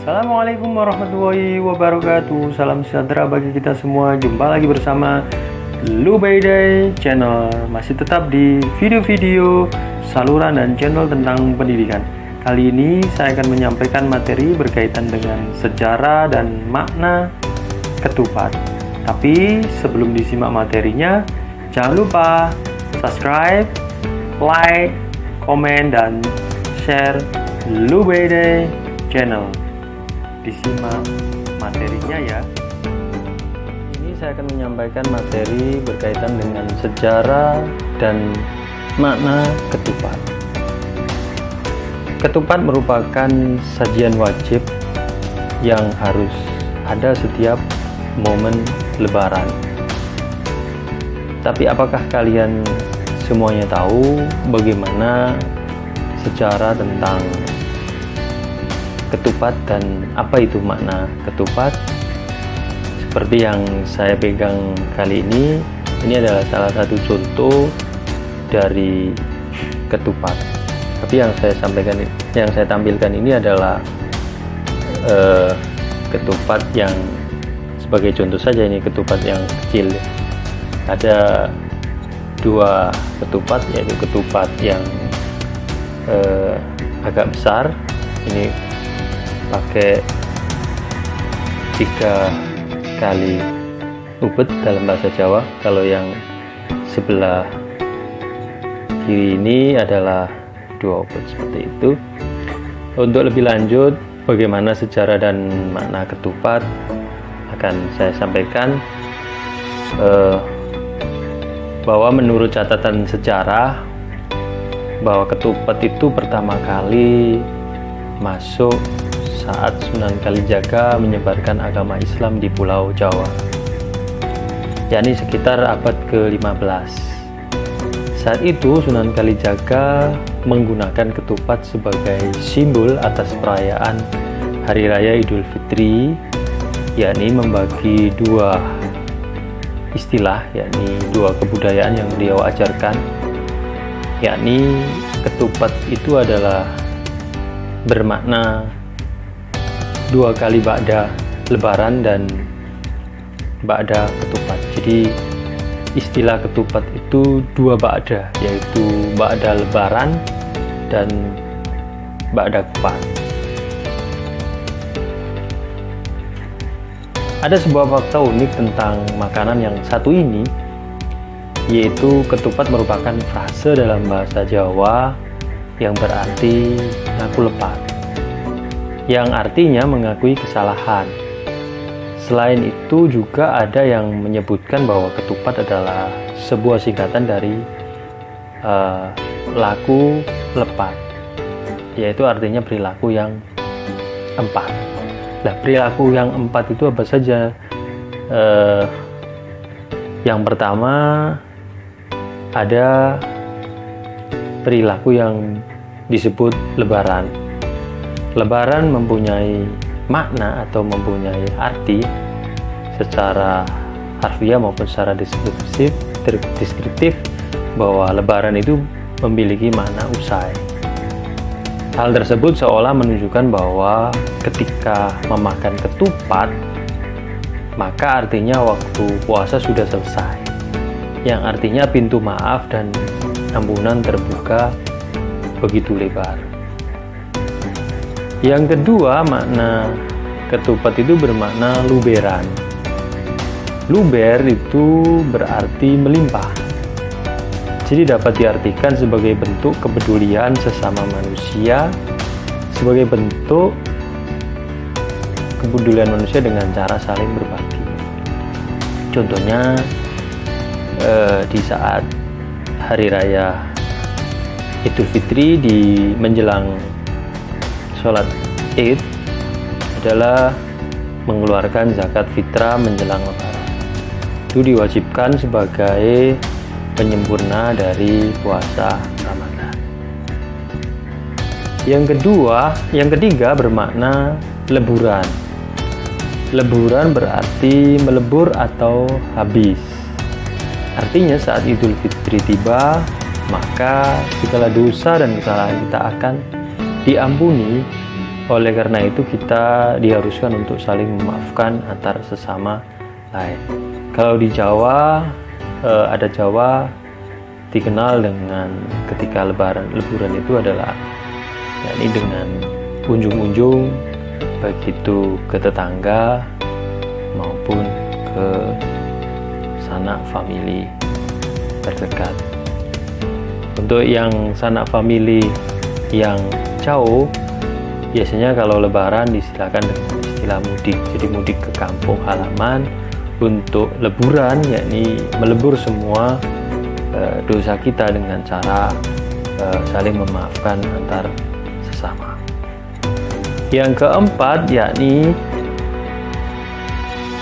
Assalamualaikum warahmatullahi wabarakatuh. Salam sejahtera bagi kita semua. Jumpa lagi bersama Lubayday Channel. Masih tetap di video-video saluran dan channel tentang pendidikan. Kali ini saya akan menyampaikan materi berkaitan dengan sejarah dan makna ketupat. Tapi sebelum disimak materinya, jangan lupa subscribe, like, komen, dan share Lubayday Channel. Disimak materinya ya. Ini saya akan menyampaikan materi berkaitan dengan sejarah dan makna ketupat. Ketupat merupakan sajian wajib yang harus ada setiap momen Lebaran. Tapi apakah kalian semuanya tahu bagaimana sejarah tentang ketupat dan apa itu makna ketupat? Seperti yang saya pegang kali ini adalah salah satu contoh dari ketupat. Tapi yang saya tampilkan ini adalah ketupat yang sebagai contoh saja, ini ketupat yang kecil. Ada dua ketupat, yaitu ketupat yang agak besar, ini pakai 3 kali ubet dalam bahasa Jawa. Kalau yang sebelah kiri ini adalah 2 ubet, seperti itu. Untuk lebih lanjut bagaimana sejarah dan makna ketupat akan saya sampaikan, bahwa menurut catatan sejarah bahwa ketupat itu pertama kali masuk saat Sunan Kalijaga menyebarkan agama Islam di Pulau Jawa, yakni sekitar abad ke-15. Saat itu Sunan Kalijaga menggunakan ketupat sebagai simbol atas perayaan Hari Raya Idul Fitri, yakni membagi dua istilah, yakni dua kebudayaan yang beliau ajarkan, yakni ketupat itu adalah bermakna 2 kali ba'da Lebaran dan ba'da ketupat. Jadi istilah ketupat itu 2 ba'da, yaitu ba'da Lebaran dan ba'da ketupat. Ada sebuah fakta unik tentang makanan yang satu ini, yaitu ketupat merupakan frase dalam bahasa Jawa yang berarti ngaku lepat, yang artinya mengakui kesalahan. Selain itu juga ada yang menyebutkan bahwa ketupat adalah sebuah singkatan dari laku lepat, yaitu artinya perilaku yang 4. Nah, perilaku yang 4 itu apa saja? Yang pertama ada perilaku yang disebut lebaran. Lebaran mempunyai makna atau mempunyai arti secara harfiah maupun secara deskriptif bahwa lebaran itu memiliki makna usai. Hal tersebut seolah menunjukkan bahwa ketika memakan ketupat, maka artinya waktu puasa sudah selesai, yang artinya pintu maaf dan ampunan terbuka begitu lebar. Yang kedua, makna ketupat itu bermakna luberan. Luber itu berarti melimpah. Jadi dapat diartikan sebagai bentuk kepedulian sesama manusia, sebagai bentuk kepedulian manusia dengan cara saling berbagi. Contohnya di saat Hari Raya Idul Fitri, di menjelang sholat Id adalah mengeluarkan zakat fitrah menjelang Lebaran. Itu diwajibkan sebagai penyempurna dari puasa Ramadan. Yang ketiga bermakna leburan. Leburan berarti melebur atau habis. Artinya saat Idul Fitri tiba, maka segala dosa dan kesalahan kita akan diampuni Oleh karena itu kita diharuskan untuk saling memaafkan antar sesama lain. Kalau di Jawa, ada Jawa dikenal dengan ketika leburan itu adalah yakni dengan unjung-unjung, begitu ke tetangga maupun ke sanak famili terdekat. Untuk yang sanak famili yang jauh, biasanya kalau lebaran disilakan dengan istilah mudik. Jadi mudik ke kampung halaman untuk leburan, yakni melebur semua dosa kita dengan cara saling memaafkan antar sesama. Yang keempat yakni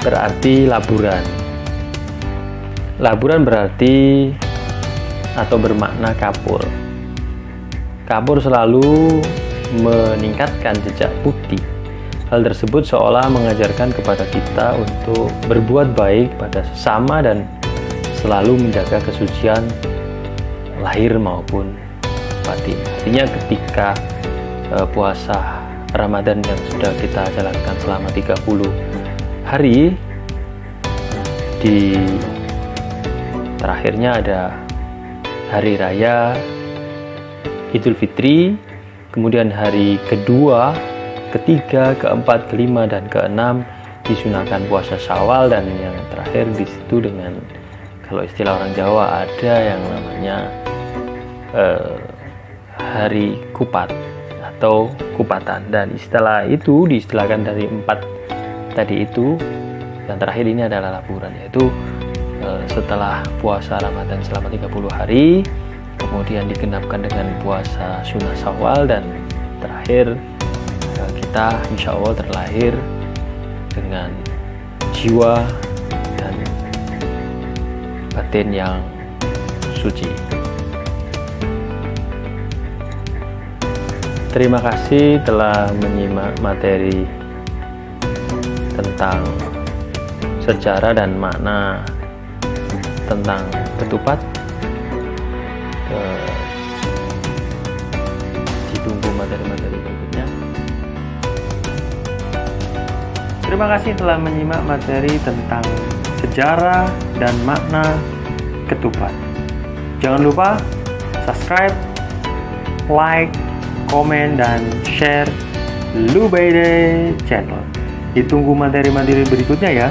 berarti laburan. Laburan berarti atau bermakna kapur. Kapur selalu meningkatkan jejak bukti. Hal tersebut seolah mengajarkan kepada kita untuk berbuat baik pada sesama dan selalu menjaga kesucian lahir maupun batin. Artinya ketika puasa Ramadan yang sudah kita jalankan selama 30 hari, di terakhirnya ada hari raya Idul Fitri, kemudian hari kedua, ketiga, keempat, kelima, dan keenam disunahkan puasa Syawal, dan yang terakhir di situ dengan, kalau istilah orang Jawa, ada yang namanya hari kupat atau kupatan. Dan istilah itu diistilahkan dari 4 tadi itu. Dan terakhir ini adalah laburan, yaitu setelah puasa Ramadan selama 30 hari, kemudian digenapkan dengan puasa sunnah Syawal, dan terakhir kita insya Allah terlahir dengan jiwa dan batin yang suci. Terima kasih telah menyimak materi tentang sejarah dan makna tentang ketupat. Ditunggu materi-materi berikutnya. Terima kasih telah menyimak materi tentang sejarah dan makna ketupat. Jangan lupa subscribe, like, komen, dan share Lubaide Channel. Ditunggu materi-materi berikutnya ya.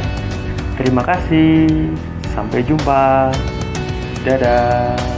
Terima kasih. Sampai jumpa. Dadah.